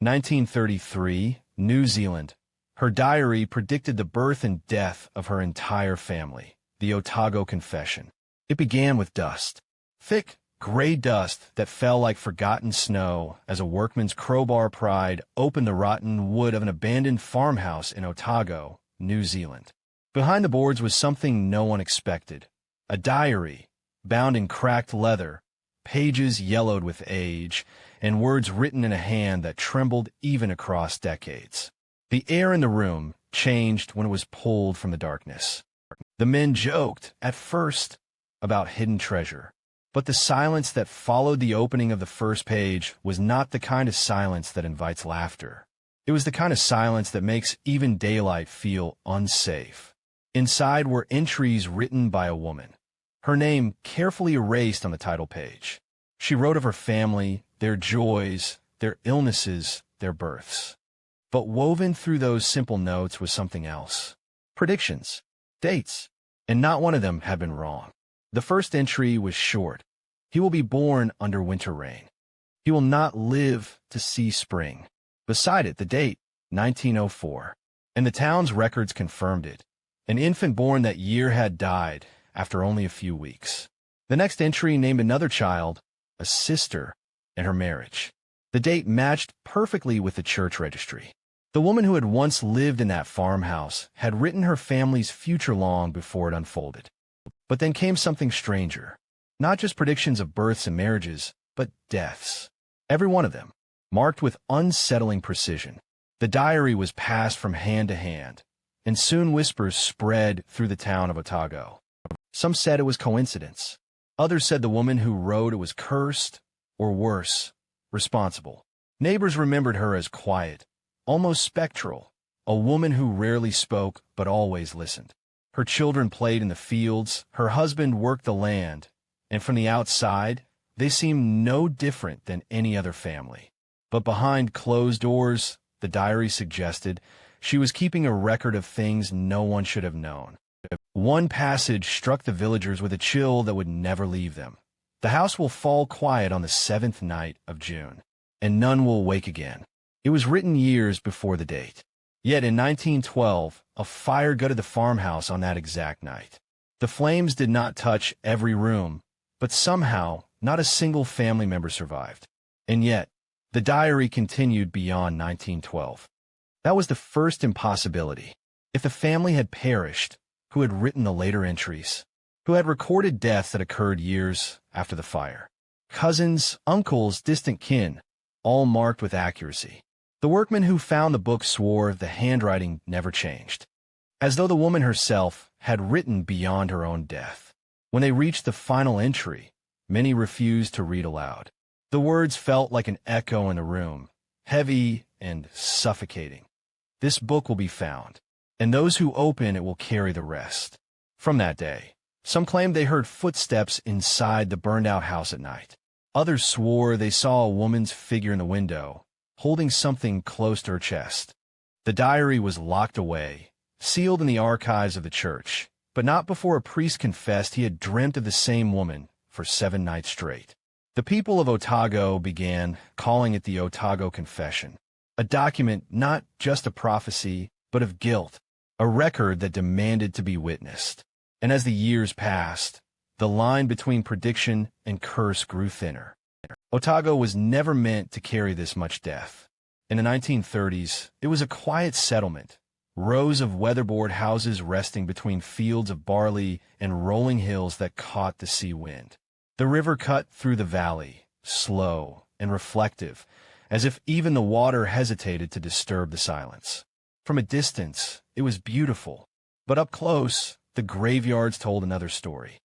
1933, New Zealand. Her diary predicted the birth and death of her entire family, the Otago Confession. It began with dust. Thick, gray dust that fell like forgotten snow as a workman's crowbar pried opened the rotten wood of an abandoned farmhouse in Otago, New Zealand. Behind the boards was something no one expected. A diary, bound in cracked leather, pages yellowed with age, and words written in a hand that trembled even across decades. The air in the room changed when it was pulled from the darkness. The men joked, at first, about hidden treasure. But the silence that followed the opening of the first page was not the kind of silence that invites laughter. It was the kind of silence that makes even daylight feel unsafe. Inside were entries written by a woman, her name carefully erased on the title page. She wrote of her family, their joys, their illnesses, their births. But woven through those simple notes was something else. Predictions, dates, and not one of them had been wrong. The first entry was short. He will be born under winter rain. He will not live to see spring. Beside it, the date, 1904. And the town's records confirmed it. An infant born that year had died after only a few weeks. The next entry named another child, a sister, and her marriage. The date matched perfectly with the church registry. The woman who had once lived in that farmhouse had written her family's future long before it unfolded. But then came something stranger. Not just predictions of births and marriages, but deaths. Every one of them, marked with unsettling precision. The diary was passed from hand to hand, and soon whispers spread through the town of Otago. Some said it was coincidence. Others said the woman who wrote it was cursed, or worse, responsible. Neighbors remembered her as quiet, almost spectral, a woman who rarely spoke but always listened. Her children played in the fields, her husband worked the land, and from the outside, they seemed no different than any other family. But behind closed doors, the diary suggested, she was keeping a record of things no one should have known. One passage struck the villagers with a chill that would never leave them. The house will fall quiet on the 7th night of June, and none will wake again. It was written years before the date. Yet in 1912, a fire gutted the farmhouse on that exact night. The flames did not touch every room, but somehow not a single family member survived. And yet, the diary continued beyond 1912. That was the first impossibility. If the family had perished, who had written the later entries? Who had recorded deaths that occurred years after the fire? Cousins, uncles, distant kin, all marked with accuracy. The workman who found the book swore the handwriting never changed, as though the woman herself had written beyond her own death. When they reached the final entry, many refused to read aloud. The words felt like an echo in the room, heavy and suffocating. This book will be found, and those who open it will carry the rest. From that day, some claimed they heard footsteps inside the burned-out house at night. Others swore they saw a woman's figure in the window, holding something close to her chest. The diary was locked away, sealed in the archives of the church, but not before a priest confessed he had dreamt of the same woman for 7 nights straight. The people of Otago began calling it the Otago Confession, a document not just of prophecy, but of guilt, a record that demanded to be witnessed. And as the years passed, the line between prediction and curse grew thinner. Otago was never meant to carry this much death. In the 1930s, it was a quiet settlement, rows of weatherboard houses resting between fields of barley and rolling hills that caught the sea wind. The river cut through the valley, slow and reflective, as if even the water hesitated to disturb the silence. From a distance, it was beautiful, but up close, the graveyards told another story.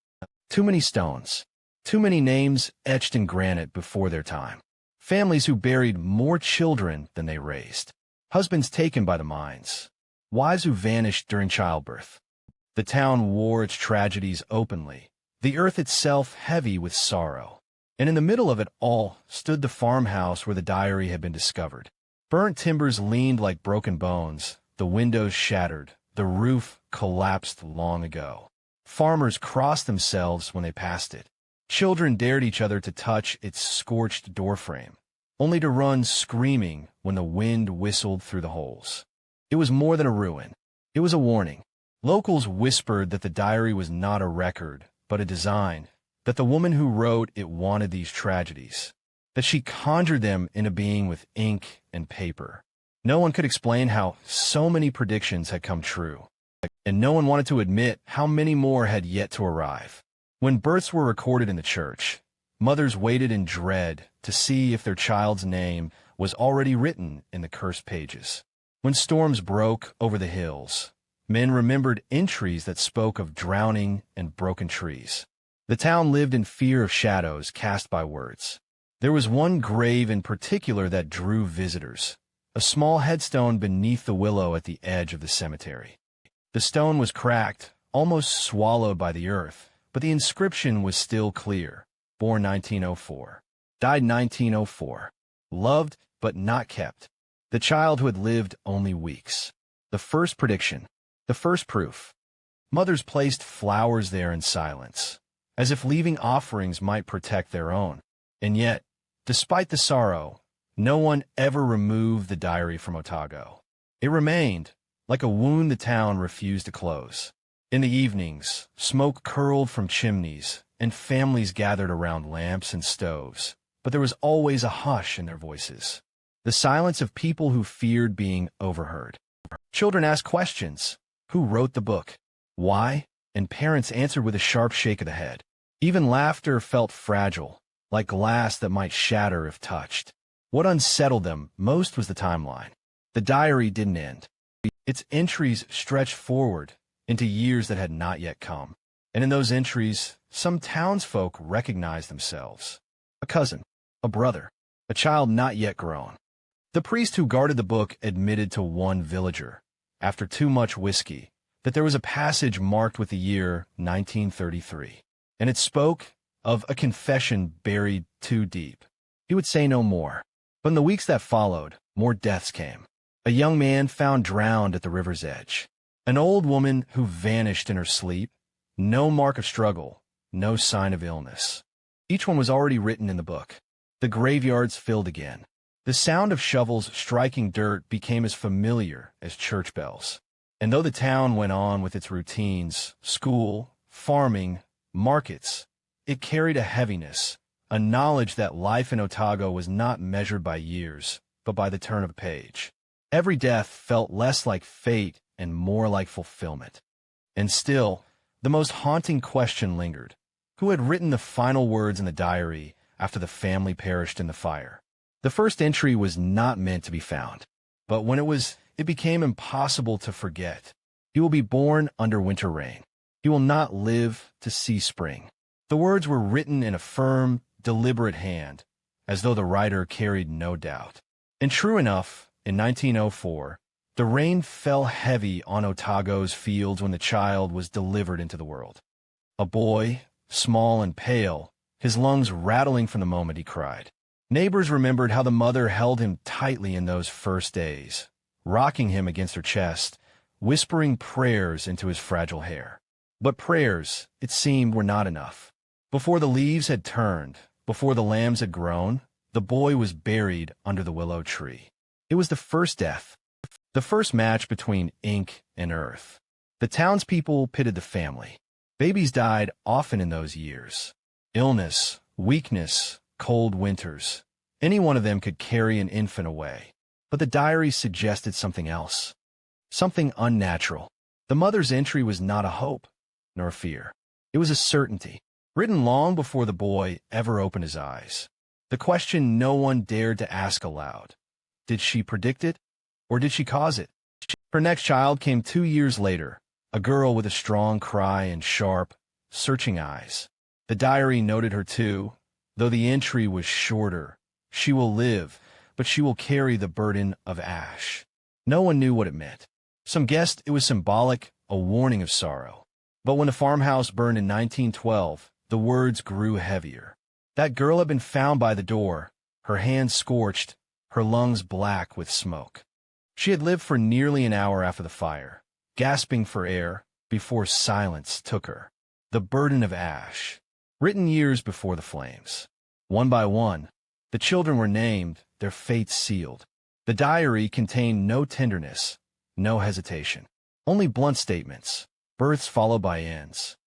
Too many stones, too many names etched in granite before their time. Families who buried more children than they raised. Husbands taken by the mines. Wives who vanished during childbirth. The town wore its tragedies openly, the earth itself heavy with sorrow. And in the middle of it all stood the farmhouse where the diary had been discovered. Burnt timbers leaned like broken bones, the windows shattered, the roof collapsed long ago. Farmers crossed themselves when they passed it. Children dared each other to touch its scorched doorframe. only to run screaming when the wind whistled through the holes. It was more than a ruin. It was a warning. Locals whispered that the diary was not a record, but a design, that the woman who wrote it wanted these tragedies, that she conjured them into being with ink and paper. No one could explain how so many predictions had come true, and no one wanted to admit how many more had yet to arrive. When births were recorded in the church, mothers waited in dread to see if their child's name was already written in the cursed pages. When storms broke over the hills, men remembered entries that spoke of drowning and broken trees. The town lived in fear of shadows cast by words. There was one grave in particular that drew visitors, a small headstone beneath the willow at the edge of the cemetery. The stone was cracked, almost swallowed by the earth, but the inscription was still clear. Born 1904. Died 1904. Loved, but not kept. The child who had lived only weeks. The first prediction. The first proof. Mothers placed flowers there in silence, as if leaving offerings might protect their own. And yet, despite the sorrow, no one ever removed the diary from Otago. It remained, like a wound the town refused to close. In the evenings, smoke curled from chimneys, and families gathered around lamps and stoves, but there was always a hush in their voices. The silence of people who feared being overheard. Children asked questions. Who wrote the book? Why? And parents answered with a sharp shake of the head. Even laughter felt fragile, like glass that might shatter if touched. What unsettled them most was the timeline. The diary didn't end. Its entries stretched forward into years that had not yet come. And in those entries, some townsfolk recognized themselves. A cousin, a brother, a child not yet grown. The priest who guarded the book admitted to one villager, after too much whiskey, that there was a passage marked with the year 1933, and it spoke of a confession buried too deep. He would say no more. But in the weeks that followed, more deaths came. A young man found drowned at the river's edge. An old woman who vanished in her sleep. No mark of struggle, no sign of illness. Each one was already written in the book. The graveyards filled again. The sound of shovels striking dirt became as familiar as church bells. And though the town went on with its routines, school, farming, markets, it carried a heaviness, a knowledge that life in Otago was not measured by years, but by the turn of a page. Every death felt less like fate and more like fulfillment. And still, the most haunting question lingered. Who had written the final words in the diary after the family perished in the fire? The first entry was not meant to be found, but when it became impossible to forget. He will be born under winter rain. He will not live to see spring. The words were written in a firm, deliberate hand, as though the writer carried no doubt. And true enough, in 1904, the rain fell heavy on Otago's fields when the child was delivered into the world. A boy, small and pale, his lungs rattling from the moment he cried. Neighbors remembered how the mother held him tightly in those first days, rocking him against her chest, whispering prayers into his fragile hair. But prayers, it seemed, were not enough. Before the leaves had turned, before the lambs had grown, the boy was buried under the willow tree. It was the first death, the first match between ink and earth. The townspeople pitied the family. Babies died often in those years. Illness, weakness, cold winters. Any one of them could carry an infant away. But the diary suggested something else. Something unnatural. The mother's entry was not a hope, nor a fear. It was a certainty, written long before the boy ever opened his eyes. The question no one dared to ask aloud. Did she predict it, or did she cause it? Her next child came 2 years later, a girl with a strong cry and sharp, searching eyes. The diary noted her too, though the entry was shorter. She will live, but she will carry the burden of ash. No one knew what it meant. Some guessed it was symbolic, a warning of sorrow. But when the farmhouse burned in 1912, the words grew heavier. That girl had been found by the door, her hands scorched, her lungs black with smoke. She had lived for nearly an hour after the fire, gasping for air, before silence took her. The burden of ash, written years before the flames. One by one, the children were named, their fates sealed. The diary contained no tenderness, no hesitation, only blunt statements, births followed by ends.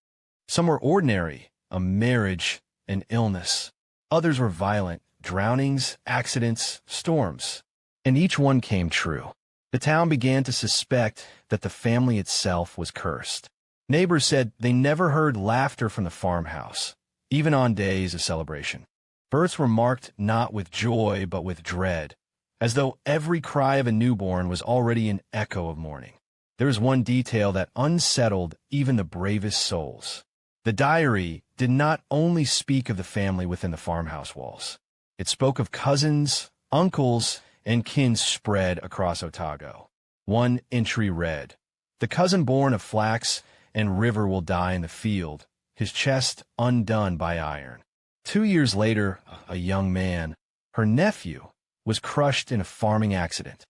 Some were ordinary, a marriage, an illness. Others were violent, drownings, accidents, storms. And each one came true. The town began to suspect that the family itself was cursed. Neighbors said they never heard laughter from the farmhouse, even on days of celebration. Births were marked not with joy but with dread, as though every cry of a newborn was already an echo of mourning. There is one detail that unsettled even the bravest souls. The diary did not only speak of the family within the farmhouse walls. It spoke of cousins, uncles, and kin spread across Otago. One entry read, "The cousin born of flax and river will die in the field, his chest undone by iron." 2 years later, a young man, her nephew, was crushed in a farming accident.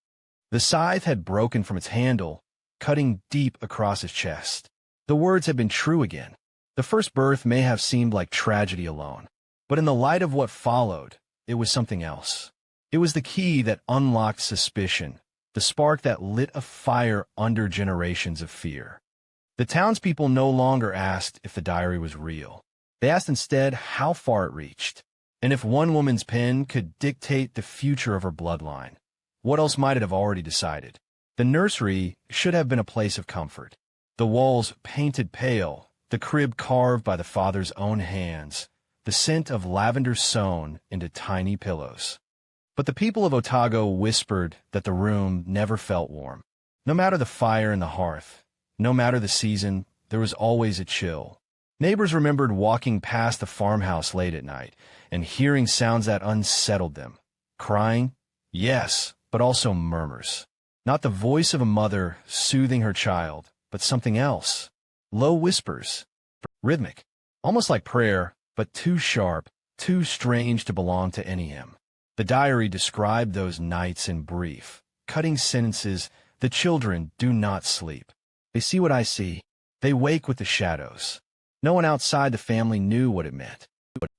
The scythe had broken from its handle, cutting deep across his chest. The words had been true again. The first birth may have seemed like tragedy alone, but in the light of what followed, it was something else. It was the key that unlocked suspicion, the spark that lit a fire under generations of fear. The townspeople no longer asked if the diary was real. They asked instead how far it reached, and if one woman's pen could dictate the future of her bloodline, what else might it have already decided? The nursery should have been a place of comfort. The walls painted pale, the crib carved by the father's own hands, the scent of lavender sewn into tiny pillows. But the people of Otago whispered that the room never felt warm. No matter the fire in the hearth, no matter the season, there was always a chill. Neighbors remembered walking past the farmhouse late at night and hearing sounds that unsettled them. Crying, yes, but also murmurs. Not the voice of a mother soothing her child, but something else. Low whispers, rhythmic, almost like prayer, but too sharp, too strange to belong to any hymn. The diary described those nights in brief, cutting sentences. The children do not sleep. They see what I see. They wake with the shadows. No one outside the family knew what it meant.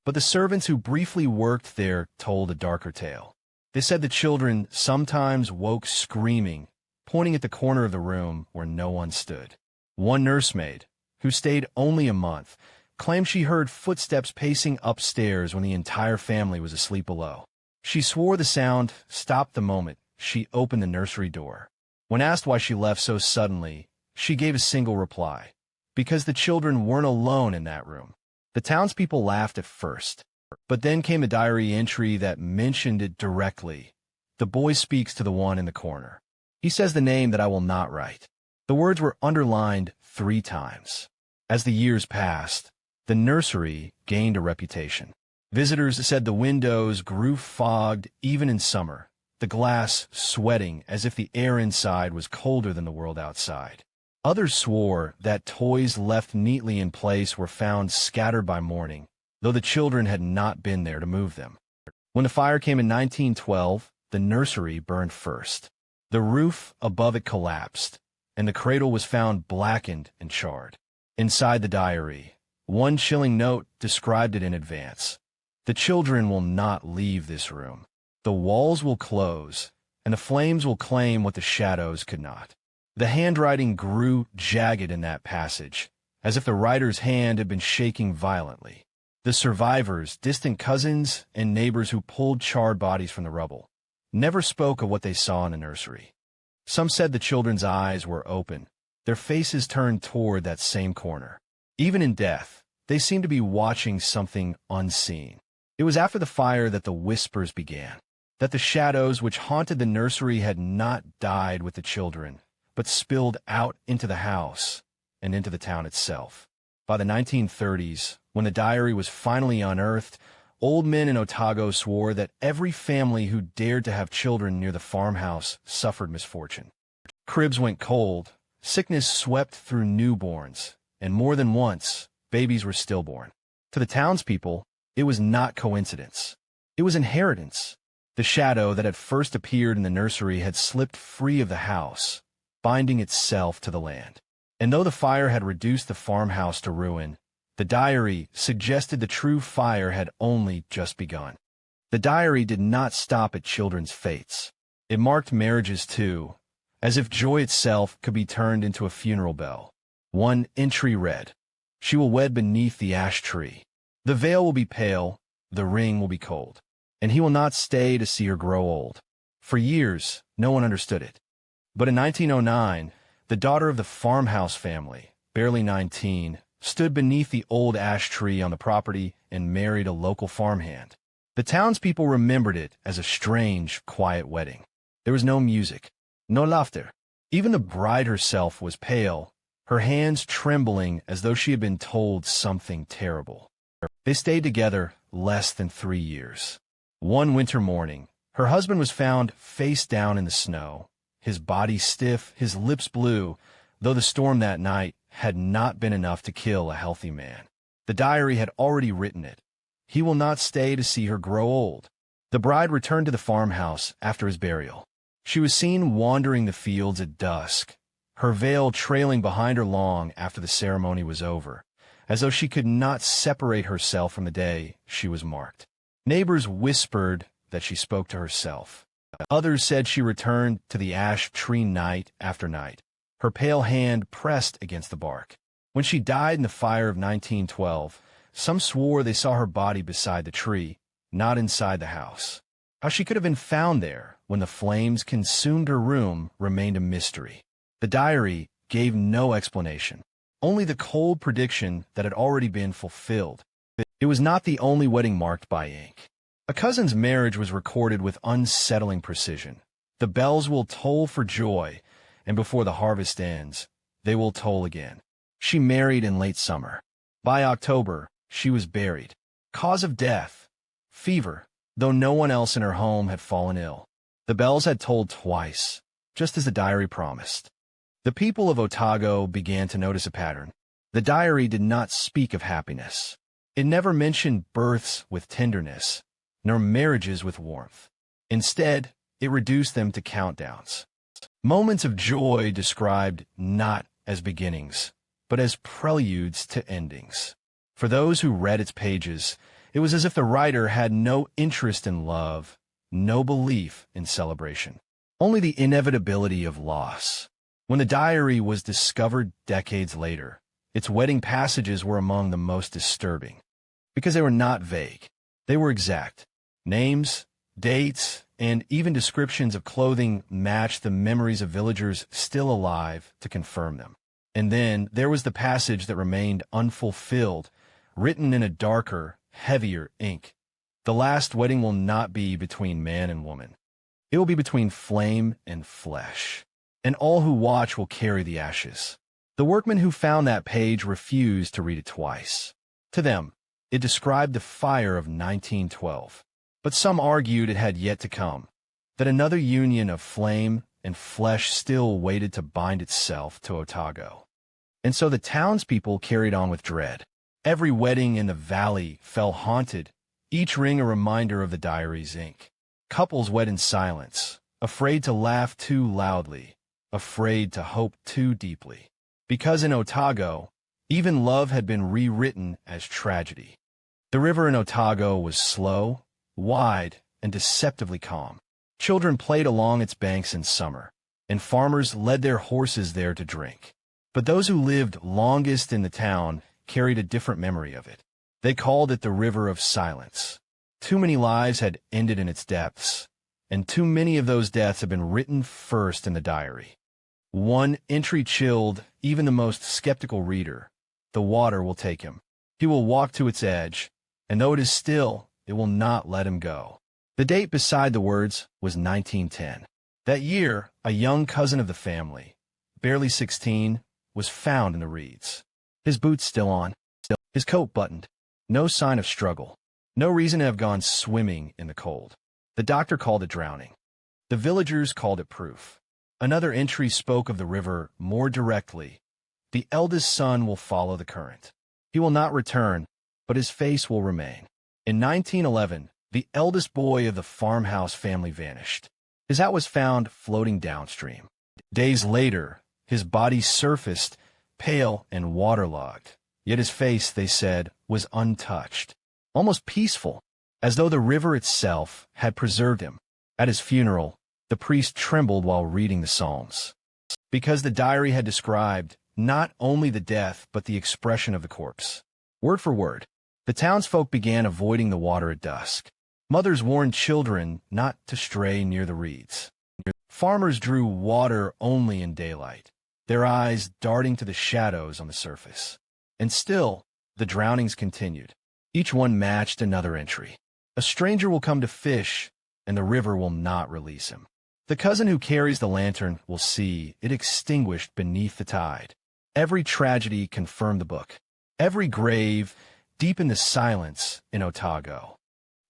But the servants who briefly worked there told a darker tale. They said the children sometimes woke screaming, pointing at the corner of the room where no one stood. One nursemaid, who stayed only a month, claimed she heard footsteps pacing upstairs when the entire family was asleep below. She swore the sound stopped the moment she opened the nursery door. When asked why she left so suddenly, she gave a single reply: because the children weren't alone in that room. The townspeople laughed at first, but then came a diary entry that mentioned it directly. The boy speaks to the one in the corner. He says the name that I will not write. The words were underlined 3 times. As the years passed, the nursery gained a reputation. Visitors said the windows grew fogged even in summer, the glass sweating as if the air inside was colder than the world outside. Others swore that toys left neatly in place were found scattered by morning, though the children had not been there to move them. When the fire came in 1912, the nursery burned first. The roof above it collapsed, and the cradle was found blackened and charred. Inside the diary, one chilling note described it in advance. The children will not leave this room. The walls will close, and the flames will claim what the shadows could not. The handwriting grew jagged in that passage, as if the writer's hand had been shaking violently. The survivors, distant cousins, and neighbors who pulled charred bodies from the rubble, never spoke of what they saw in the nursery. Some said the children's eyes were open, their faces turned toward that same corner. Even in death, they seemed to be watching something unseen. It was after the fire that the whispers began, that the shadows which haunted the nursery had not died with the children, but spilled out into the house and into the town itself. By the 1930s, when the diary was finally unearthed, old men in Otago swore that every family who dared to have children near the farmhouse suffered misfortune. Cribs went cold, sickness swept through newborns, and more than once, babies were stillborn. To the townspeople, it was not coincidence. It was inheritance. The shadow that had first appeared in the nursery had slipped free of the house, binding itself to the land. And though the fire had reduced the farmhouse to ruin, the diary suggested the true fire had only just begun. The diary did not stop at children's fates. It marked marriages too, as if joy itself could be turned into a funeral bell. One entry read, "She will wed beneath the ash tree. The veil will be pale, the ring will be cold, and he will not stay to see her grow old." For years, no one understood it. But in 1909, the daughter of the farmhouse family, barely 19, stood beneath the old ash tree on the property and married a local farmhand. The townspeople remembered it as a strange, quiet wedding. There was no music, no laughter. Even the bride herself was pale, her hands trembling as though she had been told something terrible. They stayed together less than 3 years. One winter morning, her husband was found face down in the snow, his body stiff, his lips blue, though the storm that night had not been enough to kill a healthy man. The diary had already written it. He will not stay to see her grow old. The bride returned to the farmhouse after his burial. She was seen wandering the fields at dusk, her veil trailing behind her long after the ceremony was over, as though she could not separate herself from the day she was marked. Neighbors whispered that she spoke to herself. Others said she returned to the ash tree night after night, her pale hand pressed against the bark. When she died in the fire of 1912, some swore they saw her body beside the tree, not inside the house. How she could have been found there when the flames consumed her room remained a mystery. The diary gave no explanation, only the cold prediction that had already been fulfilled. It was not the only wedding marked by ink. A cousin's marriage was recorded with unsettling precision. The bells will toll for joy, and before the harvest ends, they will toll again. She married in late summer. By October, she was buried. Cause of death: fever, though no one else in her home had fallen ill. The bells had tolled twice, just as the diary promised. The people of Otago began to notice a pattern. The diary did not speak of happiness. It never mentioned births with tenderness, nor marriages with warmth. Instead, it reduced them to countdowns. Moments of joy described not as beginnings, but as preludes to endings. For those who read its pages, it was as if the writer had no interest in love, no belief in celebration, only the inevitability of loss. When the diary was discovered decades later, its wedding passages were among the most disturbing, because they were not vague. They were exact. Names, dates, and even descriptions of clothing matched the memories of villagers still alive to confirm them. And then there was the passage that remained unfulfilled, written in a darker, heavier ink. The last wedding will not be between man and woman. It will be between flame and flesh, and all who watch will carry the ashes. The workmen who found that page refused to read it twice. To them, it described the fire of 1912. But some argued it had yet to come, that another union of flame and flesh still waited to bind itself to Otago. And so the townspeople carried on with dread. Every wedding in the valley fell haunted, each ring a reminder of the diary's ink. Couples wed in silence, afraid to laugh too loudly, afraid to hope too deeply. Because in Otago, even love had been rewritten as tragedy. The river in Otago was slow, wide, and deceptively calm. Children played along its banks in summer, and farmers led their horses there to drink. But those who lived longest in the town carried a different memory of it. They called it the River of Silence. Too many lives had ended in its depths, and too many of those deaths had been written first in the diary. One entry chilled even the most skeptical reader. The water will take him. He will walk to its edge, and though it is still, it will not let him go. The date beside the words was 1910. That year, a young cousin of the family, barely 16, was found in the reeds. His boots still on, his coat buttoned. No sign of struggle. No reason to have gone swimming in the cold. The doctor called it drowning. The villagers called it proof. Another entry spoke of the river more directly. The eldest son will follow the current. He will not return, but his face will remain. In 1911, the eldest boy of the farmhouse family vanished. His hat was found floating downstream. Days later, his body surfaced, pale and waterlogged. Yet his face, they said, was untouched, almost peaceful, as though the river itself had preserved him. At his funeral, the priest trembled while reading the Psalms, because the diary had described not only the death but the expression of the corpse. Word for word, the townsfolk began avoiding the water at dusk. Mothers warned children not to stray near the reeds. Farmers drew water only in daylight, their eyes darting to the shadows on the surface. And still, the drownings continued. Each one matched another entry. A stranger will come to fish, and the river will not release him. The cousin who carries the lantern will see it extinguished beneath the tide. Every tragedy confirmed the book. Every grave deepened the silence in Otago.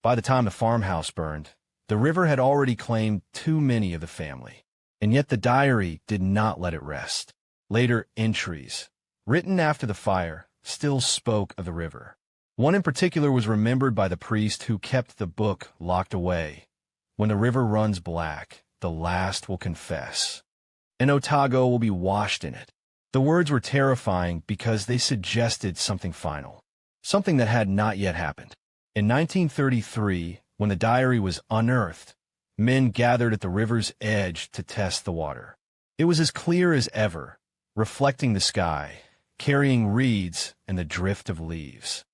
By the time the farmhouse burned, the river had already claimed too many of the family. And yet the diary did not let it rest. Later entries, written after the fire, still spoke of the river. One in particular was remembered by the priest who kept the book locked away. When the river runs black, the last will confess, and Otago will be washed in it. The words were terrifying because they suggested something final, something that had not yet happened. In 1933, when the diary was unearthed, men gathered at the river's edge to test the water. It was as clear as ever, reflecting the sky, carrying reeds and the drift of leaves.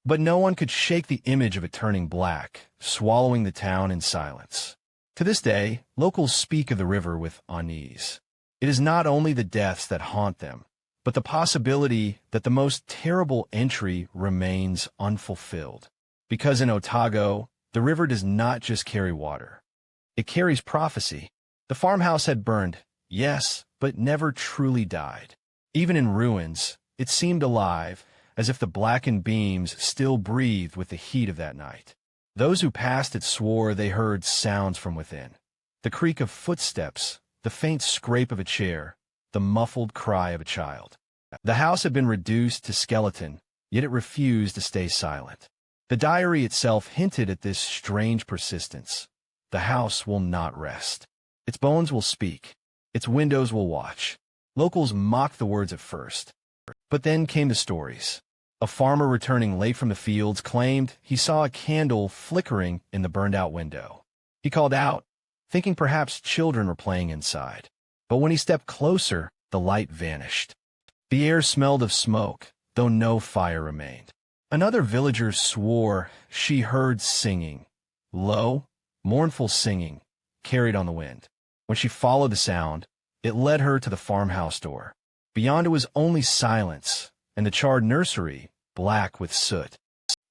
But no one could shake the image of it turning black, swallowing the town in silence. To this day, locals speak of the river with unease. It is not only the deaths that haunt them, but the possibility that the most terrible entry remains unfulfilled. Because in Otago, the river does not just carry water. It carries prophecy. The farmhouse had burned, yes, but never truly died. Even in ruins, it seemed alive, as if the blackened beams still breathed with the heat of that night. Those who passed it swore they heard sounds from within. The creak of footsteps, the faint scrape of a chair, the muffled cry of a child. The house had been reduced to skeleton, yet it refused to stay silent. The diary itself hinted at this strange persistence. The house will not rest. Its bones will speak. Its windows will watch. Locals mocked the words at first. But then came the stories. A farmer returning late from the fields claimed he saw a candle flickering in the burned-out window. He called out, thinking perhaps children were playing inside. But when he stepped closer, the light vanished. The air smelled of smoke, though no fire remained. Another villager swore she heard singing, low, mournful singing, carried on the wind. When she followed the sound, it led her to the farmhouse door. Beyond it was only silence, and the charred nursery, black with soot.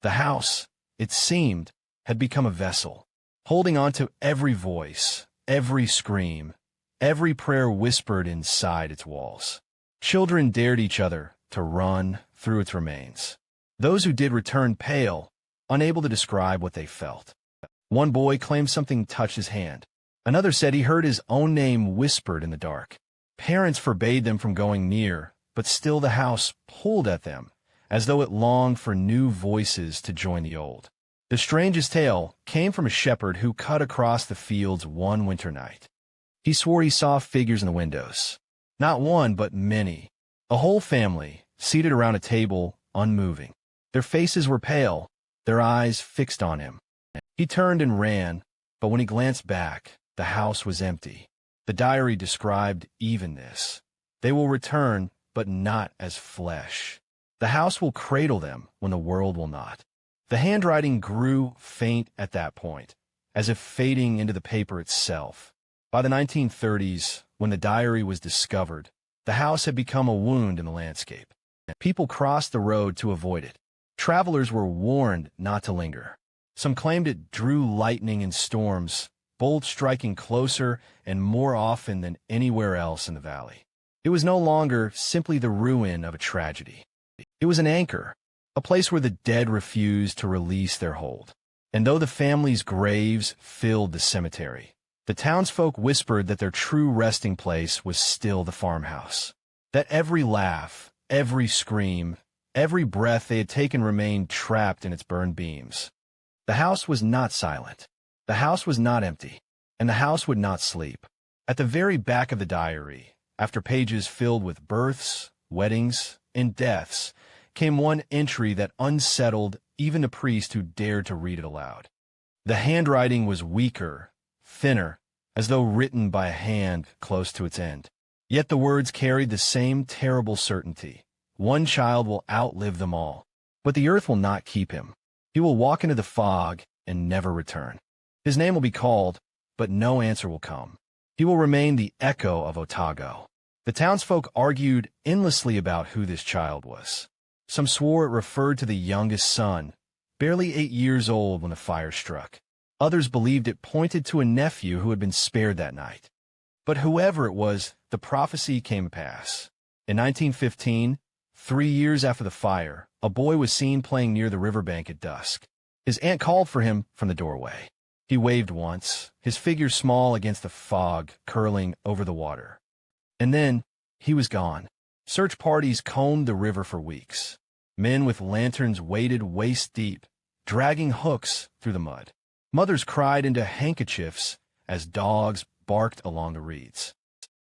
The house, it seemed, had become a vessel, holding on to every voice, every scream, every prayer whispered inside its walls. Children dared each other to run through its remains. Those who did returned pale, unable to describe what they felt. One boy claimed something touched his hand. Another said he heard his own name whispered in the dark. Parents forbade them from going near, but still the house pulled at them, as though it longed for new voices to join the old. The strangest tale came from a shepherd who cut across the fields one winter night. He swore he saw figures in the windows. Not one, but many. A whole family, seated around a table, unmoving. Their faces were pale, their eyes fixed on him. He turned and ran, but when he glanced back, the house was empty. The diary described even this. They will return, but not as flesh. The house will cradle them when the world will not. The handwriting grew faint at that point, as if fading into the paper itself. By the 1930s, when the diary was discovered, the house had become a wound in the landscape. People crossed the road to avoid it. Travelers were warned not to linger. Some claimed it drew lightning and storms, bolts striking closer and more often than anywhere else in the valley. It was no longer simply the ruin of a tragedy. It was an anchor, a place where the dead refused to release their hold. And though the family's graves filled the cemetery, the townsfolk whispered that their true resting place was still the farmhouse. That every laugh, every scream, every breath they had taken remained trapped in its burned beams. The house was not silent. The house was not empty. And the house would not sleep. At the very back of the diary, after pages filled with births, weddings, and deaths, came one entry that unsettled even the priest who dared to read it aloud. The handwriting was weaker, thinner, as though written by a hand close to its end. Yet the words carried the same terrible certainty. One child will outlive them all, but the earth will not keep him. He will walk into the fog and never return. His name will be called, but no answer will come. He will remain the echo of Otago. The townsfolk argued endlessly about who this child was. Some swore it referred to the youngest son, barely 8 years old when the fire struck. Others believed it pointed to a nephew who had been spared that night. But whoever it was, the prophecy came to pass. In 1915, 3 years after the fire, a boy was seen playing near the riverbank at dusk. His aunt called for him from the doorway. He waved once, his figure small against the fog curling over the water. And then, he was gone. Search parties combed the river for weeks. Men with lanterns waded waist-deep, dragging hooks through the mud. Mothers cried into handkerchiefs as dogs barked along the reeds.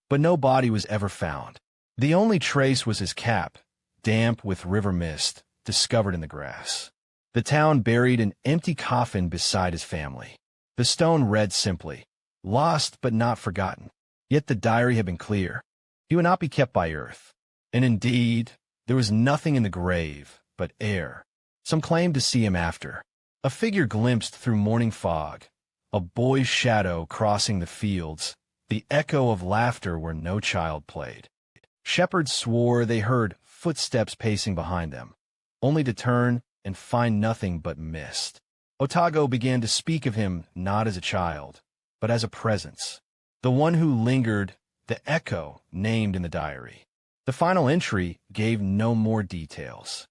But no body was ever found. The only trace was his cap, damp with river mist, discovered in the grass. The town buried an empty coffin beside his family. The stone read simply, "Lost but not forgotten." Yet the diary had been clear. He would not be kept by earth. And indeed, there was nothing in the grave but air. Some claimed to see him after. A figure glimpsed through morning fog, a boy's shadow crossing the fields, the echo of laughter where no child played. Shepherds swore they heard footsteps pacing behind them, only to turn and find nothing but mist. Otago began to speak of him not as a child, but as a presence, the one who lingered, the echo named in the diary. The final entry gave no more details.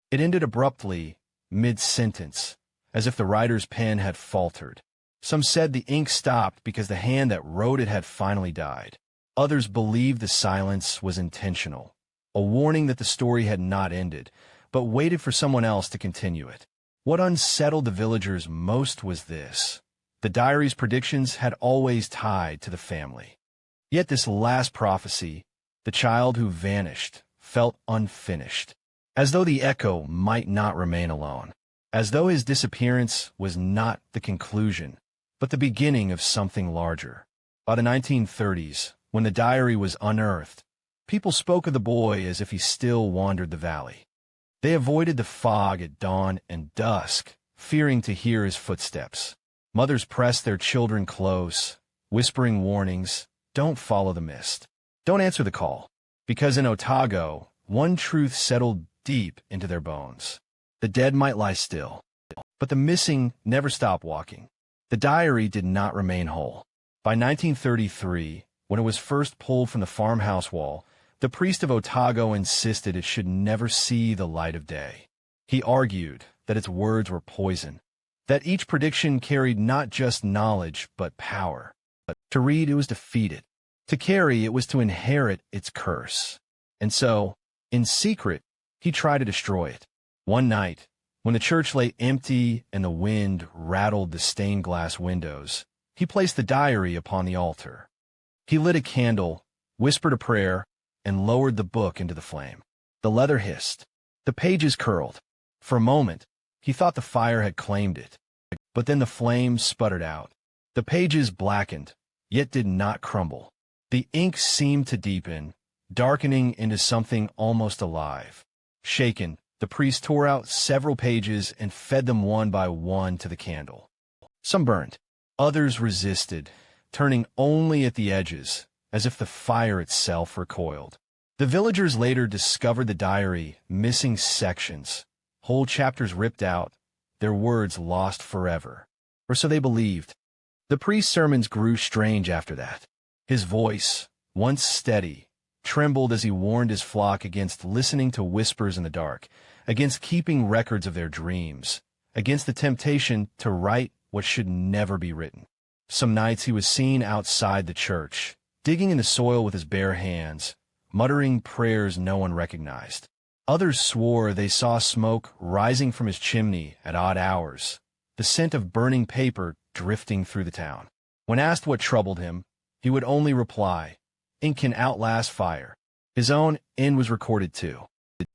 It ended abruptly, mid-sentence, as if the writer's pen had faltered. Some said the ink stopped because the hand that wrote it had finally died. Others believed the silence was intentional, a warning that the story had not ended, but waited for someone else to continue it. What unsettled the villagers most was this: the diary's predictions had always tied to the family. Yet this last prophecy, the child who vanished, felt unfinished, as though the echo might not remain alone, as though his disappearance was not the conclusion, but the beginning of something larger. By the 1930s, when the diary was unearthed, people spoke of the boy as if he still wandered the valley. They avoided the fog at dawn and dusk, fearing to hear his footsteps. Mothers pressed their children close, whispering warnings, "Don't follow the mist. Don't answer the call." Because in Otago, one truth settled deep into their bones. The dead might lie still, but the missing never stop walking. The diary did not remain whole. By 1933, when it was first pulled from the farmhouse wall, the priest of Otago insisted it should never see the light of day. He argued that its words were poison, that each prediction carried not just knowledge but power. To read it was to feed it. To carry it was to inherit its curse. And so, in secret, he tried to destroy it. One night, when the church lay empty and the wind rattled the stained glass windows, he placed the diary upon the altar. He lit a candle, whispered a prayer, and lowered the book into the flame. The leather hissed. The pages curled. For a moment, he thought the fire had claimed it. But then the flame sputtered out. The pages blackened, yet did not crumble. The ink seemed to deepen, darkening into something almost alive. Shaken, the priest tore out several pages and fed them one by one to the candle. Some burned. Others resisted, turning only at the edges, as if the fire itself recoiled. The villagers later discovered the diary missing sections, whole chapters ripped out, their words lost forever. Or so they believed. The priest's sermons grew strange after that. His voice, once steady, trembled as he warned his flock against listening to whispers in the dark, against keeping records of their dreams, against the temptation to write what should never be written. Some nights he was seen outside the church, digging in the soil with his bare hands, muttering prayers no one recognized. Others swore they saw smoke rising from his chimney at odd hours, the scent of burning paper drifting through the town. When asked what troubled him, he would only reply, "Ink can outlast fire." His own end was recorded too.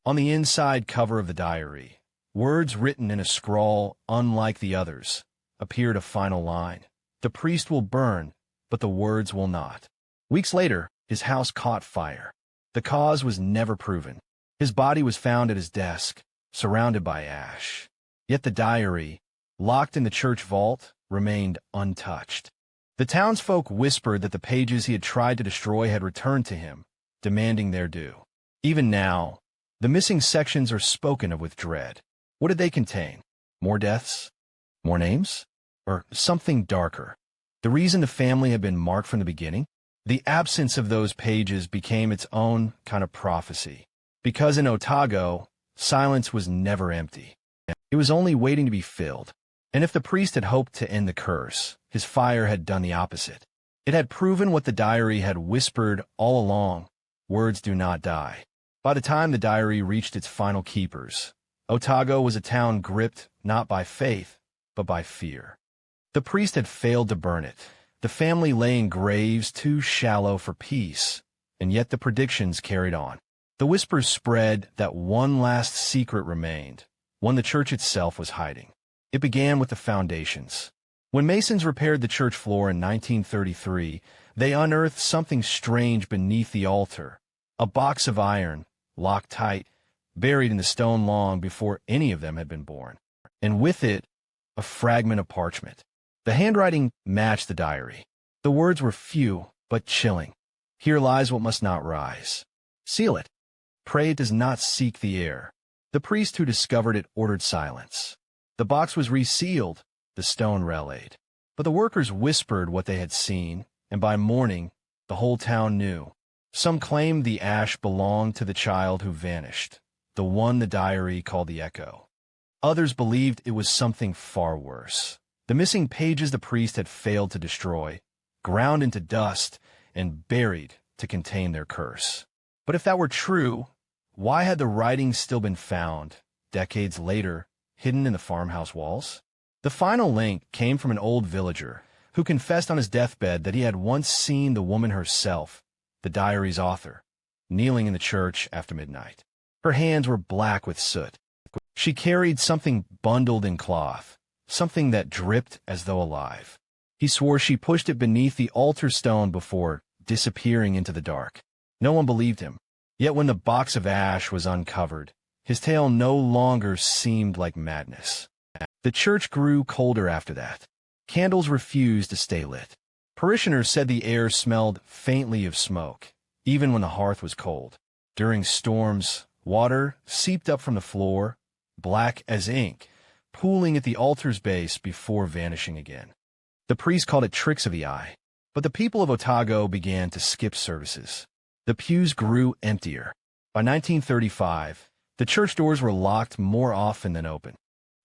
On the inside cover of the diary, words written in a scrawl unlike the others, appeared a final line. The priest will burn, but the words will not. Weeks later, his house caught fire. The cause was never proven. His body was found at his desk, surrounded by ash. Yet the diary, locked in the church vault, remained untouched. The townsfolk whispered that the pages he had tried to destroy had returned to him, demanding their due. Even now, the missing sections are spoken of with dread. What did they contain? More deaths? More names? Or something darker? The reason the family had been marked from the beginning? The absence of those pages became its own kind of prophecy. Because in Otago, silence was never empty. It was only waiting to be filled. And if the priest had hoped to end the curse, his fire had done the opposite. It had proven what the diary had whispered all along: words do not die. By the time the diary reached its final keepers, Otago was a town gripped not by faith, but by fear. The priest had failed to burn it. The family lay in graves too shallow for peace, and yet the predictions carried on. The whispers spread that one last secret remained, one the church itself was hiding. It began with the foundations. When masons repaired the church floor in 1933, they unearthed something strange beneath the altar: a box of iron, locked tight, buried in the stone long before any of them had been born. And with it, a fragment of parchment. The handwriting matched the diary. The words were few, but chilling. Here lies what must not rise. Seal it. Pray it does not seek the air. The priest who discovered it ordered silence. The box was resealed, the stone relayed. But the workers whispered what they had seen, and by morning, the whole town knew. Some claimed the ash belonged to the child who vanished, the one the diary called the Echo. Others believed it was something far worse. The missing pages the priest had failed to destroy, ground into dust, and buried to contain their curse. But if that were true, why had the writing still been found, decades later, hidden in the farmhouse walls? The final link came from an old villager who confessed on his deathbed that he had once seen the woman herself, the diary's author, kneeling in the church after midnight. Her hands were black with soot. She carried something bundled in cloth, something that dripped as though alive. He swore she pushed it beneath the altar stone before disappearing into the dark. No one believed him. Yet when the box of ash was uncovered, his tale no longer seemed like madness. The church grew colder after that. Candles refused to stay lit. Parishioners said the air smelled faintly of smoke, even when the hearth was cold. During storms, water seeped up from the floor, black as ink, pooling at the altar's base before vanishing again. The priest called it tricks of the eye, but the people of Otago began to skip services. The pews grew emptier. By 1935, the church doors were locked more often than open.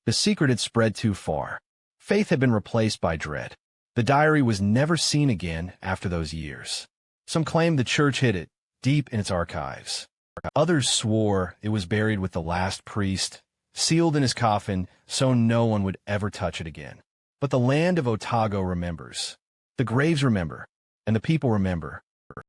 The secret had spread too far. Faith had been replaced by dread. The diary was never seen again after those years. Some claimed the church hid it deep in its archives. Others swore it was buried with the last priest, sealed in his coffin so no one would ever touch it again. But the land of Otago remembers. The graves remember, and the people remember.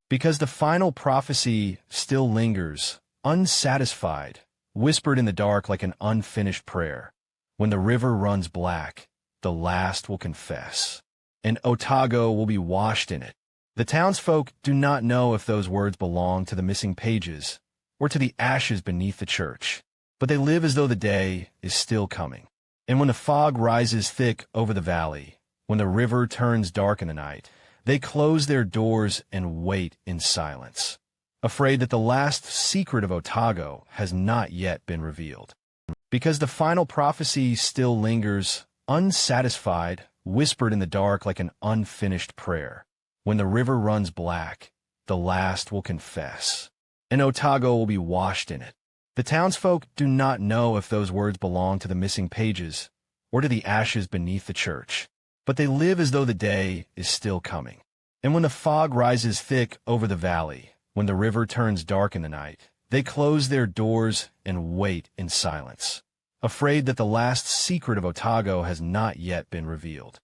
Because the final prophecy still lingers, unsatisfied, whispered in the dark like an unfinished prayer. When the river runs black, the last will confess, and Otago will be washed in it. The townsfolk do not know if those words belong to the missing pages or to the ashes beneath the church, but they live as though the day is still coming. And when the fog rises thick over the valley, when the river turns dark in the night, they close their doors and wait in silence, afraid that the last secret of Otago has not yet been revealed. Because the final prophecy still lingers, unsatisfied, whispered in the dark like an unfinished prayer. When the river runs black, the last will confess, and Otago will be washed in it. The townsfolk do not know if those words belong to the missing pages or to the ashes beneath the church, but they live as though the day is still coming. And when the fog rises thick over the valley, when the river turns dark in the night, they close their doors and wait in silence, afraid that the last secret of Otago has not yet been revealed.